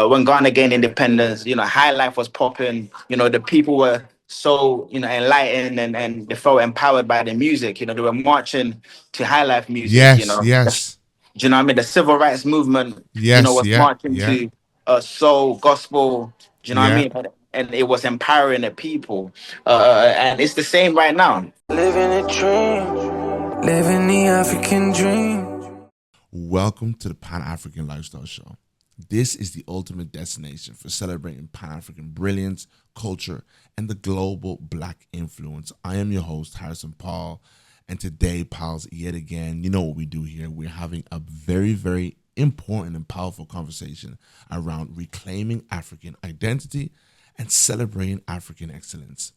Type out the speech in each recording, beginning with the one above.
when Ghana gained independence, high life was popping. The people were so, enlightened and they felt empowered by the music. They were marching to high life music. Yes, yes, Do you know what I mean? The civil rights movement, yes, was yeah, marching yeah, to soul, gospel. Do you know what I yeah. mean? And it was empowering the people. And it's the same right now. Living a dream, living the African dream. Welcome to the Pan-African Lifestyle Show. This is the ultimate destination for celebrating Pan-African brilliance, culture, and the global Black influence. I am your host, Harrison Paul, and today, pals, yet again, you know what we do here. We're having a very, very important and powerful conversation around reclaiming African identity and celebrating African excellence.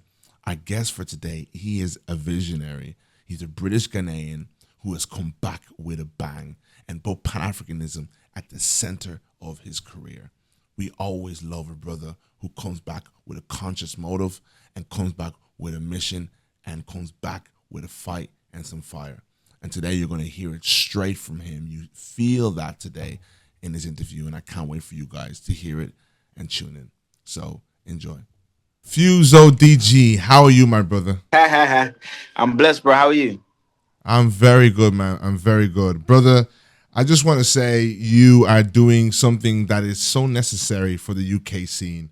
Our guest for today, he is a visionary. He's a British-Ghanaian who has come back with a bang and put Pan-Africanism at the center of his career. We always love a brother who comes back with a conscious motive and comes back with a mission and comes back with a fight and some fire. And today you're going to hear it straight from him. You feel that today in this interview, and I can't wait for you guys to hear it and tune in. So enjoy. Fuse ODG, how are you, my brother? I'm blessed, bro. How are you? I'm very good, man. I'm very good. Brother, I just want to say you are doing something that is so necessary for the UK scene,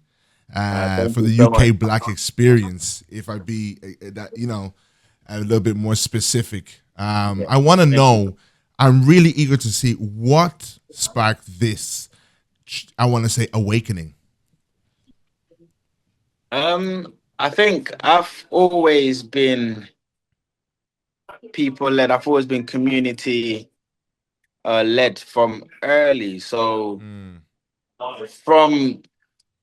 Thank for you the so UK much. Black experience, if I be a little bit more specific. Yeah, I want to thank you. know, I'm really eager to see what sparked this, I want to say, awakening. I think I've always been people led. I've always been community led from early. So Mm, from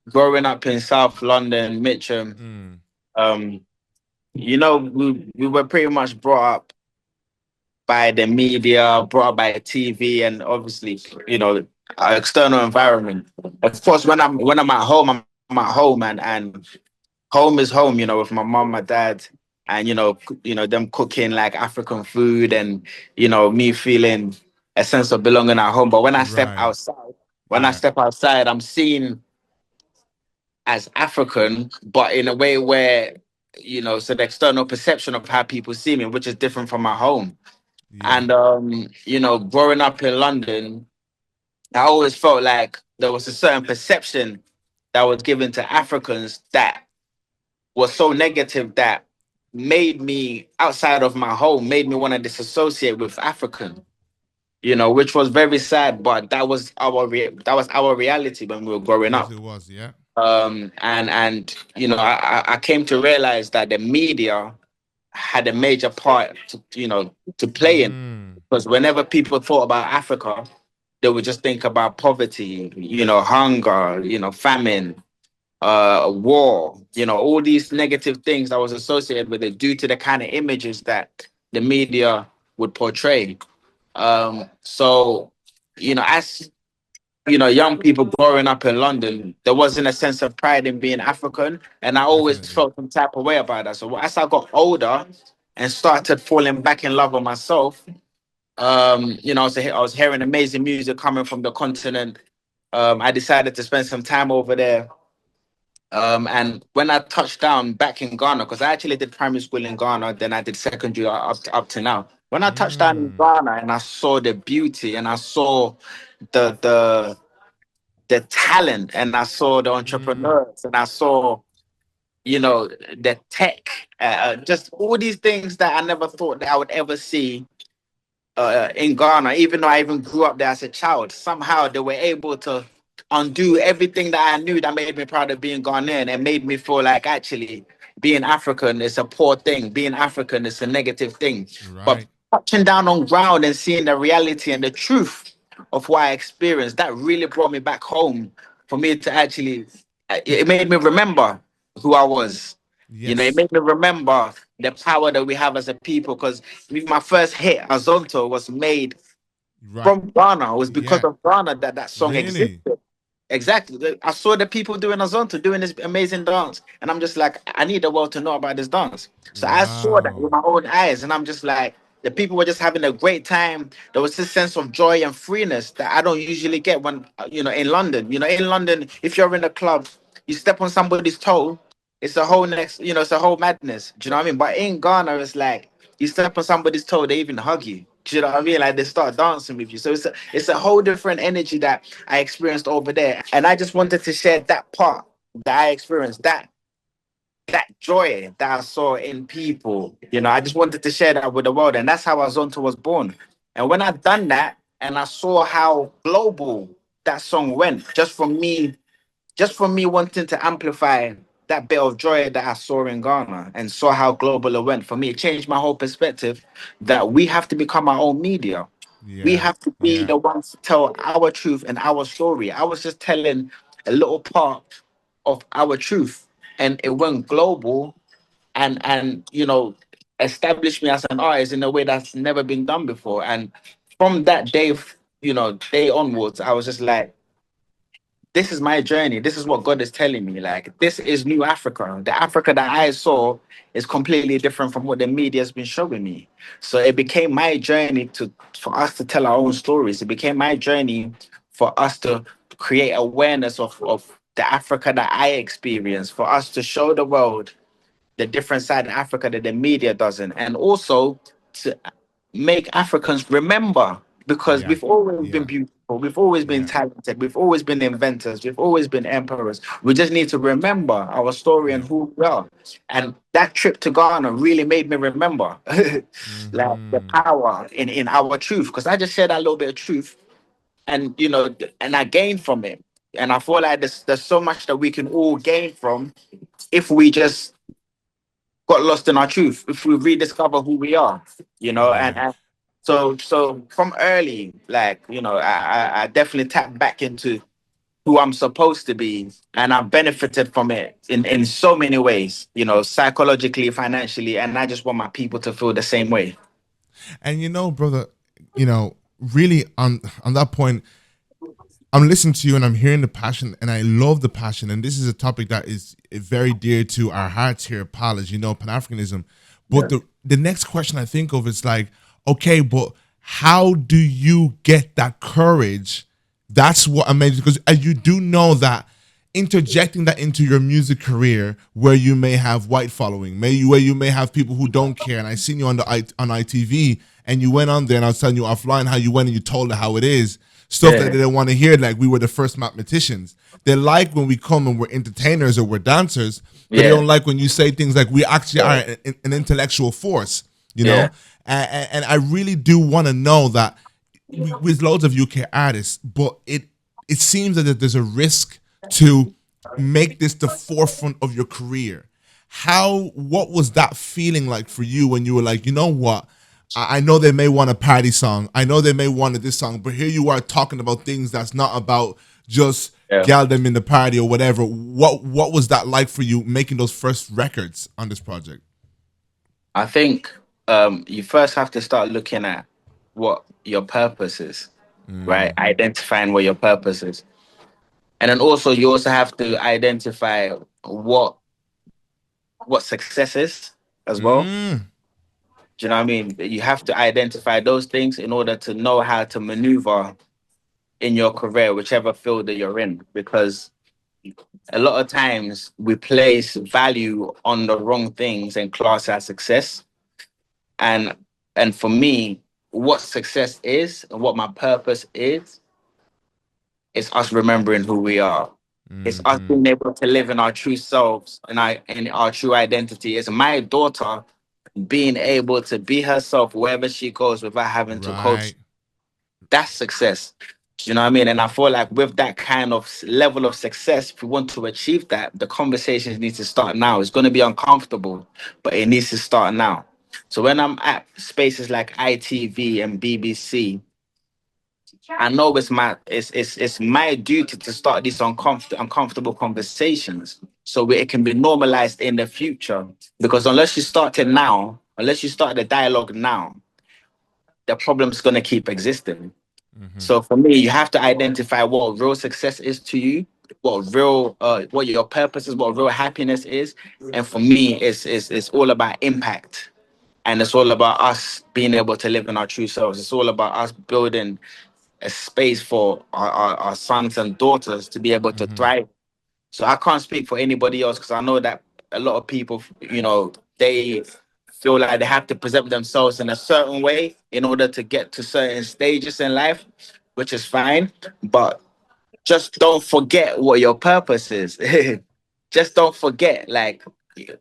growing up in South London, Mitcham, mm, um, we were pretty much brought up by the media, brought up by TV, and obviously, our external environment. Of course, when I'm at home, I'm at home, and home is home. With my mom, my dad, and them cooking like African food, and me feeling a sense of belonging at home. But right. when I Yeah. step outside, I'm seen as African, but in a way where so the external perception of how people see me, which is different from my home. Yeah. And growing up in London, I always felt like there was a certain perception that was given to Africans that was so negative that made me outside of my home, made me want to disassociate with African. Which was very sad, but that was our reality when we were growing Yes, up. it was. Yeah. And I came to realize that the media had a major part to play in, Mm, because whenever people thought about Africa, they would just think about poverty, hunger, famine, war, all these negative things that was associated with it due to the kind of images that the media would portray. So, as young people growing up in London, there wasn't a sense of pride in being African, and I always definitely. felt some type of way about that. So as I got older and started falling back in love with myself, I was hearing amazing music coming from the continent. I decided to spend some time over there. And when I touched down back in Ghana, because I actually did primary school in Ghana, then I did secondary up to now. When I touched down in Mm, Ghana and I saw the beauty and I saw the the the talent and I saw the mm, entrepreneurs and I saw, the tech, just all these things that I never thought that I would ever see in Ghana, even though I even grew up there as a child. Somehow they were able to undo everything that I knew that made me proud of being Ghanaian and made me feel like actually being African is a poor thing. Being African is a negative thing. But right. touching down on ground and seeing the reality and the truth of what I experienced, that really brought me back home for me to actually, it made me remember who I was. It Yes. made me remember the power that we have as a people. Because my first hit, Azonto, was made Right. from Ghana. It was because Yeah. of Ghana that that song Really? existed. Exactly. I saw the people doing Azonto, doing this amazing dance. And I'm just like, I need the world to know about this dance. So I saw that with Wow. my own eyes. And I'm just like, The people were just having a great time. There was this sense of joy and freeness that I don't usually get when, in London. In London, if you're in a club, you step on somebody's toe, it's a whole it's a whole madness. Do you know what I mean? But in Ghana, it's like you step on somebody's toe, they even hug you. Do you know what I mean? Like they start dancing with you. So it's a whole different energy that I experienced over there. And I just wanted to share that part that I experienced, that joy that I saw in people. I just wanted to share that with the world. And that's how Azonto was born. And when I've done that and I saw how global that song went, just from me wanting to amplify that bit of joy that I saw in Ghana and saw how global it went, for me, it changed my whole perspective that we have to become our own media. We Yeah. have to be Yeah. the ones to tell our truth and our story. I was just telling a little part of our truth, and it went global and established me as an artist in a way that's never been done before. And from that day, day onwards, I was just like, this is my journey. This is what God is telling me. Like, this is new Africa. The Africa that I saw is completely different from what the media has been showing me. So it became my journey for us to tell our own stories. It became my journey for us to create awareness of the Africa that I experienced, for us to show the world the different side of Africa that the media doesn't, and also to make Africans remember, because Yeah. we've always been Yeah. beautiful, we've always been Yeah. talented, we've always been inventors, we've always been emperors. We just need to remember our story and Yeah. who we are. And that trip to Ghana really made me remember like the Mm-hmm. power in our truth, because I just shared that little bit of truth, and and I gained from it. And I feel like there's so much that we can all gain from if we just got lost in our truth, if we rediscover who we are, and, Yeah. and so from early, like, I definitely tapped back into who I'm supposed to be, and I've benefited from it in so many ways, psychologically, financially, and I just want my people to feel the same way. And brother, really on that point, I'm listening to you and I'm hearing the passion, and I love the passion. And this is a topic that is very dear to our hearts here at Palace, Pan Africanism. But Yeah. the next question I think of is like, okay, but how do you get that courage? That's what amazing, because as you do know that interjecting that into your music career, where you may have white following, where you may have people who don't care. And I seen you on on ITV, and you went on there, and I was telling you offline how you went and you told her how it is. Stuff that Yeah. they didn't want to hear, like we were the first mathematicians. They like when we come and we're entertainers or we're dancers, but they Yeah. don't like when you say things like we actually are an intellectual force, Yeah. And I really do want to know that with loads of UK artists, but it seems that there's a risk to make this the forefront of your career. What was that feeling like for you when you were like, you know what? I know they may want a party song. I know they may want this song, but here you are talking about things that's not about just Yeah. gal them in the party or whatever. What was that like for you making those first records on this project? I think you first have to start looking at what your purpose is, right? Identifying what your purpose is. And then also you also have to identify what success is as well. Mm. Do you know what I mean? You have to identify those things in order to know how to maneuver in your career, whichever field that you're in. Because a lot of times we place value on the wrong things and class as success. And and for me, what success is and what my purpose is us remembering who we are. It's us Mm-hmm. being able to live in our true selves and our true identity. It's my daughter being able to be herself wherever she goes without having to coach. Right. That's success. Do you know what I mean? And I feel like with that kind of level of success, if we want to achieve that, the conversations need to start now. It's going to be uncomfortable, but it needs to start now. So when I'm at spaces like ITV and BBC, I know it's my duty to start these uncomfortable conversations so it can be normalized in the future. Because unless you start the dialogue now, the problem's gonna keep existing. Mm-hmm. So for me, you have to identify what real success is to you, what your purpose is, what real happiness is. And for me, it's all about impact. And it's all about us being able to live in our true selves. It's all about us building a space for our sons and daughters to be able to thrive. So I can't speak for anybody else because I know that a lot of people, they feel like they have to present themselves in a certain way in order to get to certain stages in life, which is fine. But just don't forget what your purpose is. Just don't forget, like,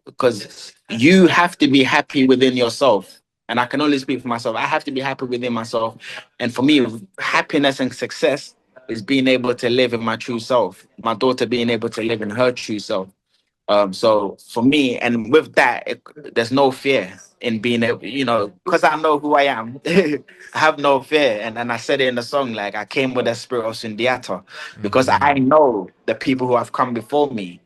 because you have to be happy within yourself. And I can only speak for myself. I have to be happy within myself. And for me, happiness and success is being able to live in my true self. My daughter being able to live in her true self. So for me, and with that, there's no fear in being able, because I know who I am. I have no fear, and I said it in the song, like I came with a spirit of Sundiata, because I know the people who have come before me.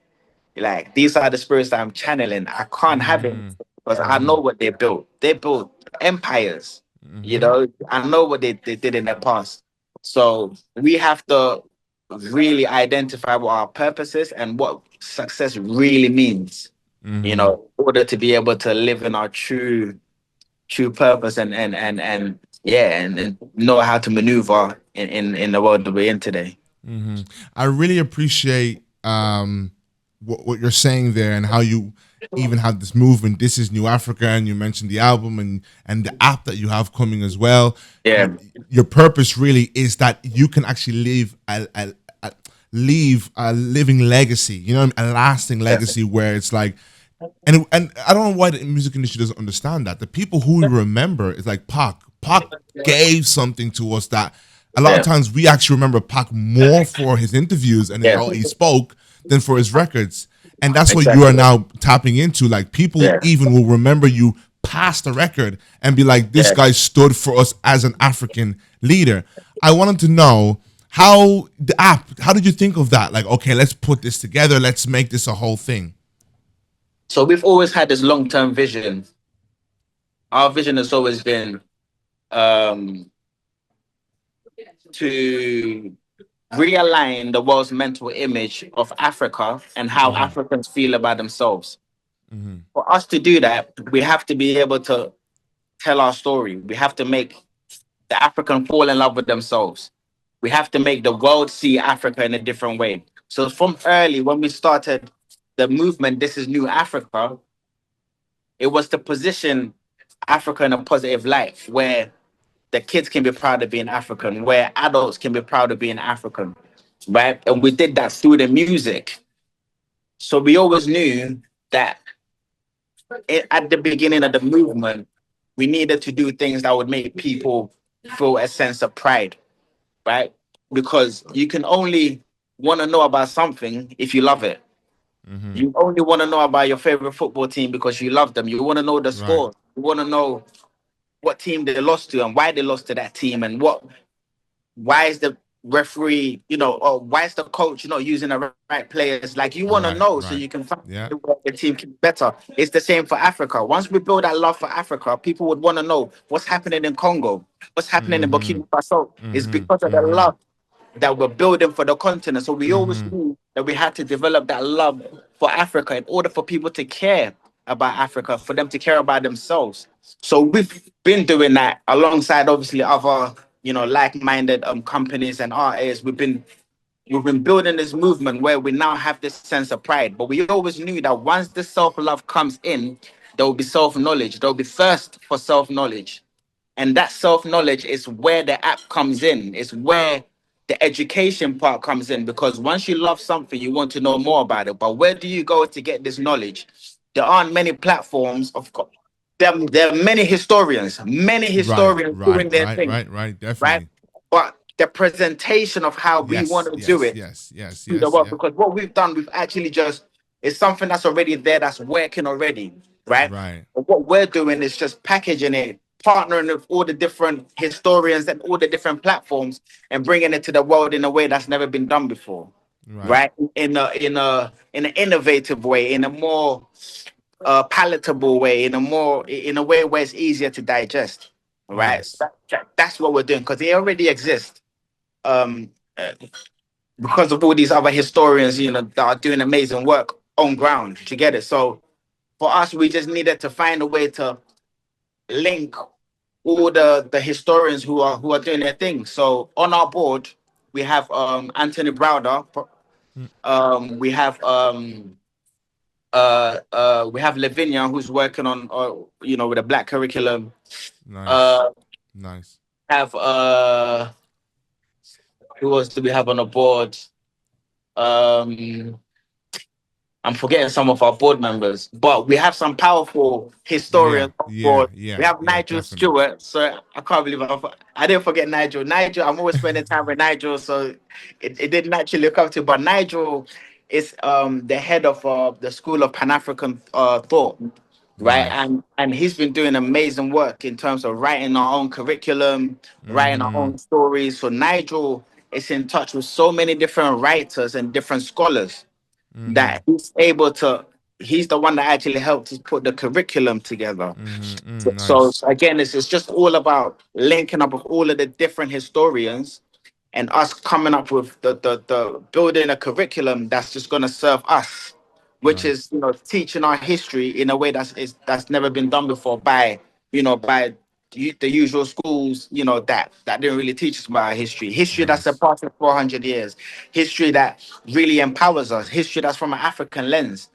Like these are the spirits that I'm channeling. I can't have it because I know what they built. They built empires. I know what they did in the past. So we have to really identify what our purpose is and what success really means. In order to be able to live in our true purpose and yeah, and know how to maneuver in the world that we're in today. I really appreciate what you're saying there, and how you even have this movement. This is New Africa, and you mentioned the album and the app that you have coming as well. Yeah. Your purpose really is that you can actually leave a living legacy, a lasting legacy, where it's like, and I don't know why the music industry doesn't understand that. The people who we remember is like Pac. Pac gave something to us that a lot of times we actually remember Pac more for his interviews and how he spoke than for his records. And that's what you are now tapping into. Like, people even will remember you past the record and be like, this guy stood for us as an African leader. I wanted to know how the app, how did you think of that? Like, okay, let's put this together. Let's make this a whole thing. So we've always had this long-term vision. Our vision has always been to realign the world's mental image of Africa and how Africans feel about themselves. For us to do that, we have to be able to tell our story. We have to make the African fall in love with themselves. We have to make the world see Africa in a different way. So from early, when we started the movement, This is New Africa, it was to position Africa in a positive light, where the kids can be proud of being African, where adults can be proud of being African, right? And we did that through the music. So we always knew that at the beginning of the movement, we needed to do things that would make people feel a sense of pride, right? Because you can only want to know about something if you love it. You only want to know about your favorite football team because you love them. You want to know the score. You want to know what team they lost to and why they lost to that team, and why is the referee, or why is the coach not using the right players? Like, you want to know so you can find where the team can be better. It's the same for Africa. Once we build that love for Africa, people would want to know what's happening in Congo, what's happening in Burkina Faso. It's because of the love that we're building for the continent. So we always knew that we had to develop that love for Africa in order for people to care about Africa, for them to care about themselves. So we've been doing that alongside, obviously, other, like-minded companies and artists. We've been building this movement where we now have this sense of pride. But we always knew that once the self-love comes in, there will be self-knowledge. There will be thirst for self-knowledge. And that self-knowledge is where the app comes in. It's where the education part comes in, because once you love something, you want to know more about it. But where do you go to get this knowledge? There aren't many platforms. Of course, there are many historians doing their thing. Right, definitely. Right? But the presentation of how we want to do it, because what we've done, we've actually just, it's something that's already there, that's working already, right? But what we're doing is just packaging it, partnering with all the different historians and all the different platforms, and bringing it to the world in a way that's never been done before, right? In an innovative way, in a more palatable way, in a way where it's easier to digest, right? That's what we're doing, because it already exists. Because of all these other historians, that are doing amazing work on ground to get it. So for us, we just needed to find a way to link all the historians who are doing their thing. So on our board, we have Anthony Browder, we have Lavinia, who's working on with a black curriculum. Nice. Uh, Nice. have Who else do we have on the board? Um, I'm forgetting some of our board members, but we have some powerful Yeah. historians on Yeah. board. We Yeah. have Yeah. Nigel Definitely. Stewart, so I can't believe I didn't forget Nigel. Nigel, I'm always spending time with Nigel, so it didn't actually look up to. But Nigel is the head of the School of Pan African Thought, right? Nice. And he's been doing amazing work in terms of writing our own curriculum, writing our Mm-hmm. own stories. So Nigel is in touch with so many different writers and different scholars Mm-hmm. that he's the one that actually helped us put the curriculum together. Mm-hmm. So Nice. again, it's just all about linking up with all of the different historians and us coming up with the building a curriculum that's just going to serve us, which is Nice. teaching our history in a way that's never been done before by the usual schools that didn't really teach us about our history that's Nice. surpassing 400 years, history that really empowers us, history that's from an African lens.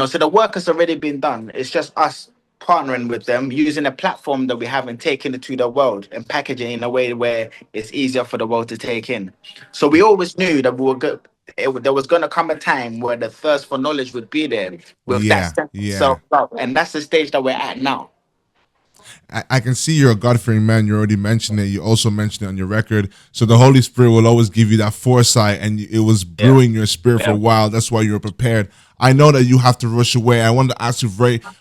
So the work has already been done. It's just us partnering with them, using a platform that we have and taking it to the world and packaging it in a way where it's easier for the world to take in. So we always knew that there was going to come a time where the thirst for knowledge would be there with that Yeah. sense of Yeah. self-love. And that's the stage that we're at now. I can see you're a God-fearing man. You already mentioned it. You also mentioned it on your record. So the Holy Spirit will always give you that foresight, and it was Yeah. brewing your spirit for a Yeah. while. That's why you're prepared. I know that you have to rush away. I wanted to ask you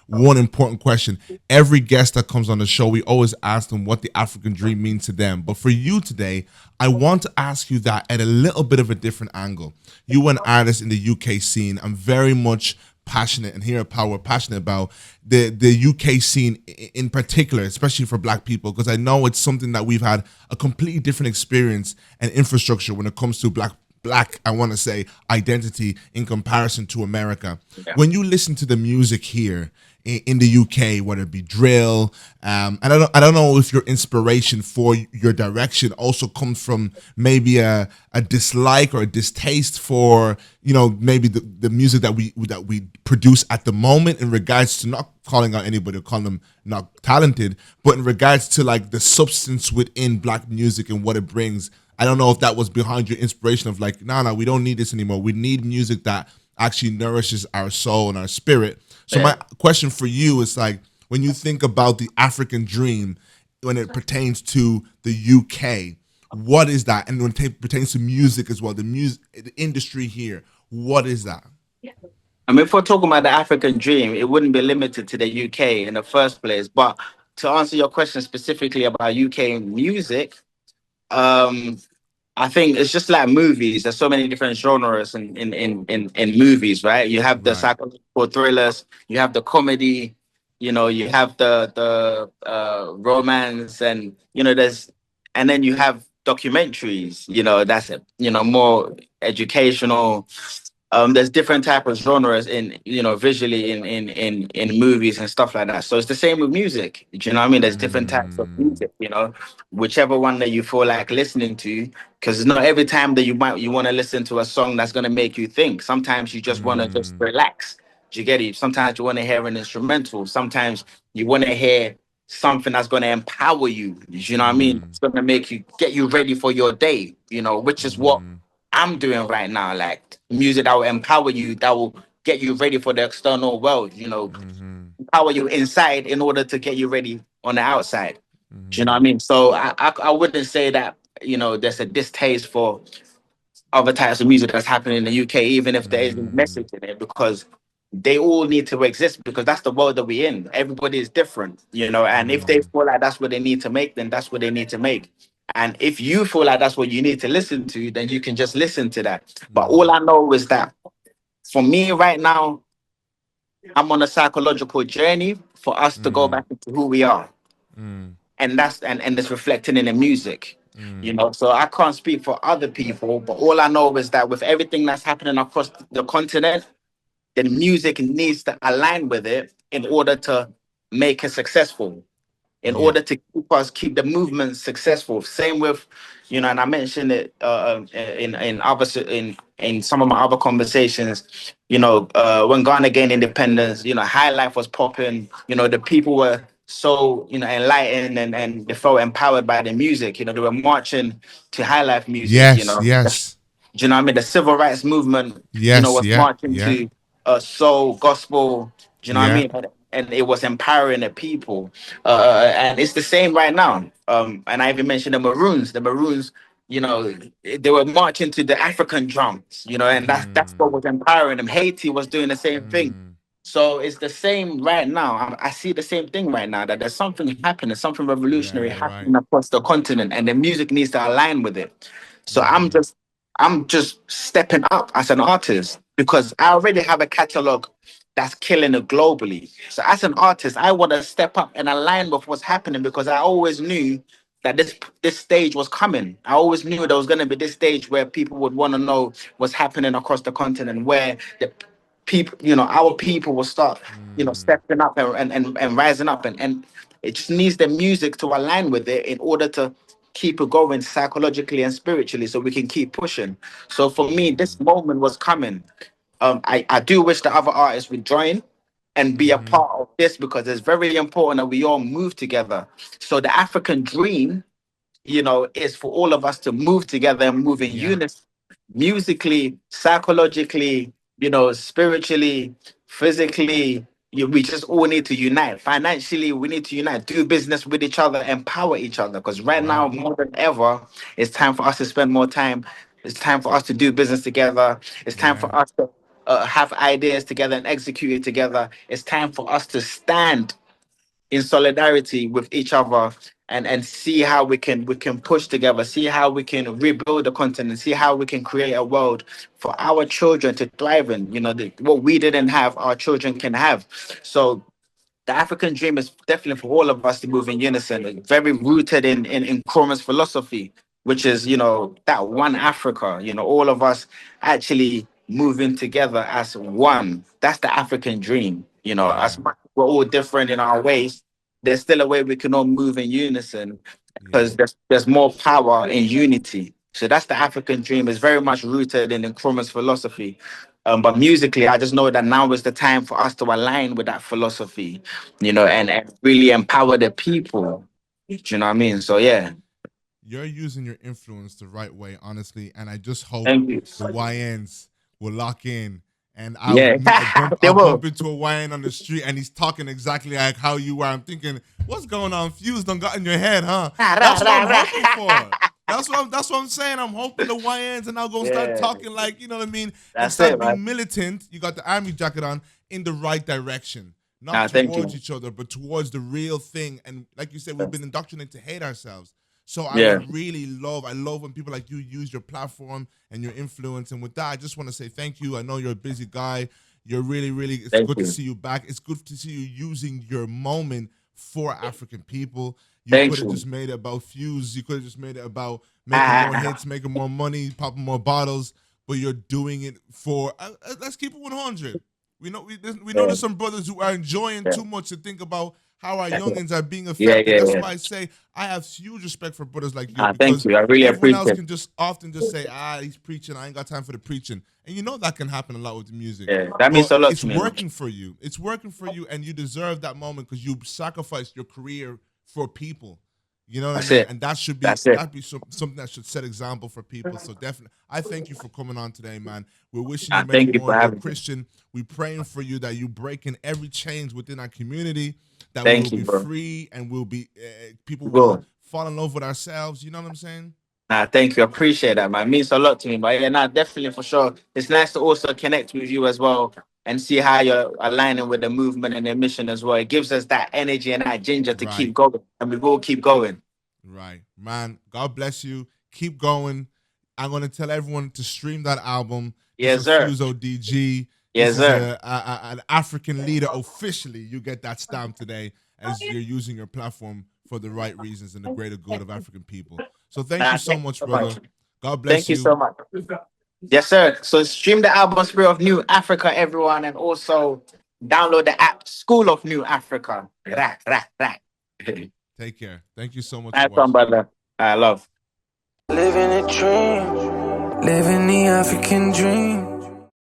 one important question. Every guest that comes on the show, we always ask them what the African dream means to them. But for you today, I want to ask you that at a little bit of a different angle. You were an artist in the UK scene. I'm very much passionate, and here at Power, we're passionate about the UK scene in particular, especially for Black people, because I know it's something that we've had a completely different experience and infrastructure when it comes to black I want to say identity in comparison to America. Yeah. When you listen to the music here in the UK, whether it be drill, and I don't know if your inspiration for your direction also comes from maybe a dislike or a distaste for maybe the music that we produce at the moment, in regards to not calling out anybody or calling them not talented, but in regards to like the substance within Black music and what it brings. I don't know if that was behind your inspiration of like, no, we don't need this anymore. We need music that actually nourishes our soul and our spirit. So my question for you is like, when you think about the African dream, when it pertains to the UK, what is that? And when it pertains to music as well, the industry here, what is that? I mean, if we're talking about the African dream, it wouldn't be limited to the UK in the first place. But to answer your question specifically about UK music, um, I think it's just like movies. There's so many different genres in movies, right? You have the Right. psychological thrillers, you have the comedy, you have the romance, and and then you have documentaries. That's more educational. There's different type of genres in visually in movies and stuff like that. So it's the same with music. Do you know what I mean? There's different types of Mm, music. Whichever one that you feel like listening to, because not every time that you want to listen to a song that's going to make you think. Sometimes you just want to just mm, relax. Do you get it? Sometimes you want to hear an instrumental. Sometimes you want to hear something that's going to empower you. You know what I mean? mm, It's going to get you ready for your day. Which is what mm, I'm doing right now, like music that will empower you, that will get you ready for the external world, mm, empower you inside in order to get you ready on the outside. Do you know what I mm, mean? So I wouldn't say that, there's a distaste for other types of music that's happening in the UK, even if there isn't a mm, message in it, because they all need to exist, because that's the world that we're in. Everybody is different, and if they mm, feel like that's what they need to make, then that's what they need to make. And if you feel like that's what you need to listen to, then you can just listen to that. But all mm, I know is that for me right now, I'm on a psychological journey for us to go mm, back into who we are. mm, And and it's reflecting in the music. mm, So I can't speak for other people, but all I know is that with everything that's happening across the continent, then music needs to align with it in order to make it successful. in order to keep the movement successful. Same with, you know, and I mentioned it in some of my other conversations. You know, when Ghana gained independence, you know, high life was popping. You know, the people were so, you know, enlightened, and they felt empowered by the music. You know, they were marching to high life music. You Yes, know, yes, do you know what I mean? The civil rights movement, you know, yes, was yeah, marching yeah, to soul, gospel, do you know what I yeah. mean? And it was empowering the people. And it's the same right now. And I even mentioned the Maroons. The Maroons, you know, they were marching to the African drums, you know, and that's what was empowering them. Haiti was doing the same thing. So it's the same right now. I see the same thing right now, that there's something happening, something revolutionary Yeah, right. happening across the continent, and the music needs to align with it. So I'm just stepping up as an artist because I already have a catalog that's killing it globally. So as an artist, I want to step up and align with what's happening, because I always knew that this stage was coming. I always knew there was going to be this stage where people would want to know what's happening across the continent, where the people, you know, our people will start, you know, stepping up and rising up, and it just needs the music to align with it in order to keep it going psychologically and spiritually, so we can keep pushing. So for me, this moment was coming. I do wish the other artists would join and be a part of this, because it's very important that we all move together. So the African dream, you know, is for all of us to move together and move in Yeah, unison, musically, psychologically, you know, spiritually, physically. We just all need to unite. Financially, we need to unite, do business with each other, empower each other. Because right now, right. more than ever, it's time for us to spend more time. It's time for us to do business together. It's time Yeah, for us to have ideas together and execute it together. It's time for us to stand in solidarity with each other, and see how we can push together, see how we can rebuild the continent, see how we can create a world for our children to thrive in. You know, what we didn't have, our children can have. So the African dream is definitely for all of us to move in unison, very rooted in Nkrumah's philosophy, which is, you know, that one Africa, you know, all of us actually moving together as one. That's the African dream. You know, yeah, as much as we're all different in our ways, there's still a way we can all move in unison, yeah. because there's more power in unity. So that's the African dream. Is very much rooted in Nkrumah's philosophy. But musically, I just know that now is the time for us to align with that philosophy, you know, and really empower the people. Do you know what I mean? So yeah, You're using your influence the right way, honestly, and I just hope thank you. the YNs will lock in. And Yeah, they I'll bump will. into a YN on the street, and he's talking exactly like how you are. I'm thinking, what's going on? Fuse done got in your head, huh? Rah, rah, That's what I'm rah, hoping rah. for. That's what I'm saying. I'm hoping the YNs and now gonna start Yeah, talking like, you know what I mean, and that's start it, being man. militant. You got the army jacket on in the right direction, not Nah, thank towards you. each other, but towards the real thing. And like you said, we've been indoctrinated to hate ourselves. So Yeah, I love when people like you use your platform and your influence. And with that, I just want to say thank you. I know you're a busy guy. You're really, it's thank good to you. see you back. It's good to see you using your moment for African people. You could Thank have you. just made it about Fuse. You could have just made it about making more Ah, hits, making more money, popping more bottles. But you're doing it for, let's keep it 100. We know yeah, there's some brothers who are enjoying yeah, too much to think about how our youngins are being yeah, affected. yeah, That's yeah. why I say I have huge respect for brothers like you, Ah, thank because you. I really everyone appreciate else it. can just often just say, he's preaching. I ain't got time for the preaching. And you know that can happen a lot with the music. Yeah, that means But a lot it's to me, man. working for you. It's working for you, and you deserve that moment because you sacrificed your career for people. You know what I That's mean? it. And that should be That's it. something that should set example for people. So definitely, I thank you for coming on today, man. We're wishing you Ah, many thank you more. for You're a having me. Christian. We're praying for you that you breaking every chains within our community, that we will Thank you, be bro. free and we'll be people will Go. fall in love with ourselves. You know what I'm saying? Nah, thank you. I appreciate that, man. It means a lot to me. But yeah, nah, definitely for sure. It's nice to also connect with you as well and see how you're aligning with the movement and the mission as well. It gives us that energy and that ginger to Right. keep going. And we will keep going. Right. Man, God bless you. Keep going. I'm going to tell everyone to stream that album. This Yes, was sir. Fuse ODG. This Yes, is sir. an African leader officially. You get that stamp today as you're using your platform for the right reasons and the greater good of African people. So thank you Nah, so thank you much, so much. brother. God bless Thank you you. so much. Yes, sir. So stream the album Spirit of New Africa, everyone, and also download the app School of New Africa. Rah, rah, rah. Take Take care. Thank you so much Nice for one, watching. brother. I love. Living a dream, living the African dream.